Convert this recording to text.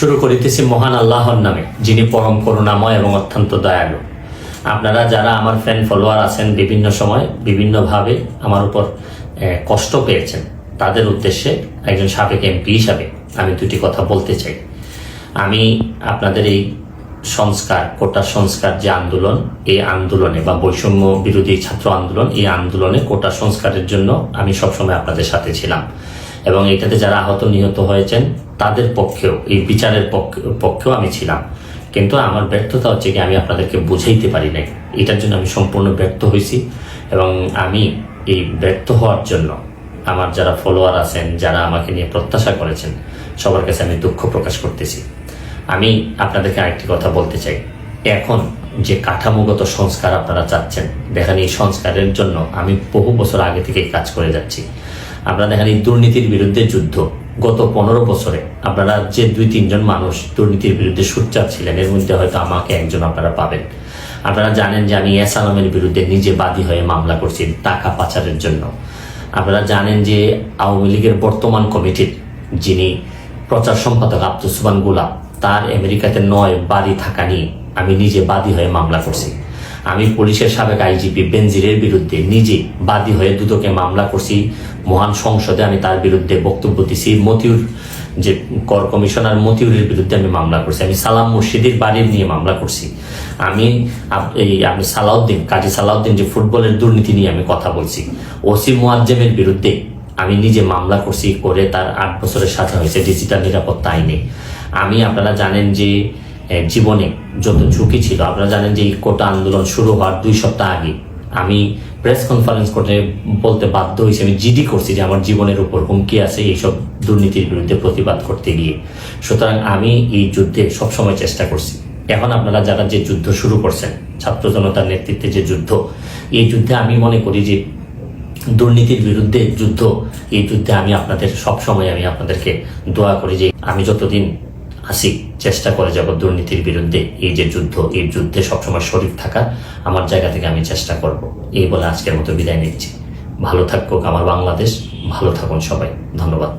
শুরু করিতেছি মহান আল্লাহর নামে, যিনি পরম করুণাময় এবং অত্যন্ত দয়ালু। আপনারা যারা আমার ফ্যান ফলোয়ার আছেন, বিভিন্ন সময় বিভিন্নভাবে আমার উপর কষ্ট পেয়েছেন, তাদের উদ্দেশ্যে একজন সাবেক এমপি হিসাবে আমি দুটি কথা বলতে চাই। আমি আপনাদের এই সংস্কার, কোটা সংস্কার যে আন্দোলন, এই আন্দোলনে বা বৈষম্য বিরোধী ছাত্র আন্দোলন, এই আন্দোলনে কোটা সংস্কারের জন্য আমি সবসময় আপনাদের সাথে ছিলাম এবং এটাতে যারা আহত নিহত হয়েছেন তাদের পক্ষেও, এই বিচারের পক্ষেও আমি ছিলাম। কিন্তু আমার ব্যর্থতা হচ্ছে কি, আমি আপনাদেরকে বুঝাইতে পারি নাই। এটার জন্য আমি সম্পূর্ণ ব্যর্থ হয়েছি এবং আমি এই ব্যর্থ হওয়ার জন্য আমার যারা ফলোয়ার আছেন, যারা আমাকে নিয়ে প্রত্যাশা করেছেন, সবার কাছে আমি দুঃখ প্রকাশ করতেছি। আমি আপনাদেরকে আরেকটি কথা বলতে চাই। এখন যে কাঠামোগত সংস্কার আপনারা চাচ্ছেন, দেখেন এই সংস্কারের জন্য আমি বহু বছর আগে থেকেই কাজ করে যাচ্ছি। আপনারা দেখেন এই দুর্নীতির বিরুদ্ধে যুদ্ধ গত 15 বছরে আপনারা যে 2-3 জন মানুষ দুর্নীতির বিরুদ্ধে সোচ্চার ছিলেন, এর মধ্যে হয়তো আমাকে একজন আপনারা পাবেন। আপনারা জানেন যে আমি এস আলমের বিরুদ্ধে নিজে বাদী হয়ে মামলা করছি টাকা পাচারের জন্য। আপনারা জানেন যে আওয়ামী লীগের বর্তমান কমিটির যিনি প্রচার সম্পাদক আব্দুস সুবহান গোলাপ, তার আমেরিকাতে 9 বাড়ি থাকা নিয়ে আমি নিজে বাদী হয়ে মামলা করছি। আমি পুলিশের সাবেক আইজিপি বেনজিরের বিরুদ্ধে নিজে বাদী হয়ে দুদকে মামলা করছি। মহান সংসদে আমি তার বিরুদ্ধে বক্তব্য দিছি। মতিউর যে কর কমিশনার মতিউরের বিরুদ্ধে আমি মামলা করছি। আমি সালাম মুর্শিদের বাড়ির নিয়ে মামলা করছি। আমি আপনি সালাউদ্দিন, কাজী সালাউদ্দিন যে ফুটবলের দুর্নীতি নিয়ে আমি কথা বলছি। ওসি মুয়াজ্জেমের বিরুদ্ধে আমি নিজে মামলা করছি, করে তার 8 বছরের সাজা হয়েছে ডিজিটাল নিরাপত্তা আইনে। আমি, আপনারা জানেন যে জীবনে যত ঝুঁকি ছিল, আপনারা জানেন যে এই কোটা আন্দোলন শুরু হওয়ার 2 সপ্তাহ আগে আমি প্রেস কনফারেন্স করে বলতে বাধ্য হয়েছি, আমি জিডি করছি যে আমার জীবনের উপর হুমকি আছে এইসব দুর্নীতির বিরুদ্ধে প্রতিবাদ করতে গিয়ে। সুতরাং আমি এই যুদ্ধে সবসময় চেষ্টা করছি। এখন আপনারা যারা যে যুদ্ধ শুরু করছেন, ছাত্র জনতার নেতৃত্বে যে যুদ্ধ, এই যুদ্ধে আমি মনে করি যে দুর্নীতির বিরুদ্ধে যুদ্ধ, এই যুদ্ধে আমি আপনাদের সবসময় আমি আপনাদেরকে দোয়া করি যে আমি যতদিন আসি চেষ্টা করে যাব দুর্নীতির বিরুদ্ধে এই যে যুদ্ধ, এই যুদ্ধে সবসময় শরীর থাকা আমার জায়গা থেকে আমি চেষ্টা করব। এই বলে আজকের মতো বিদায় নিচ্ছি। ভালো থাকুক আমার বাংলাদেশ, ভালো থাকুন সবাই। ধন্যবাদ।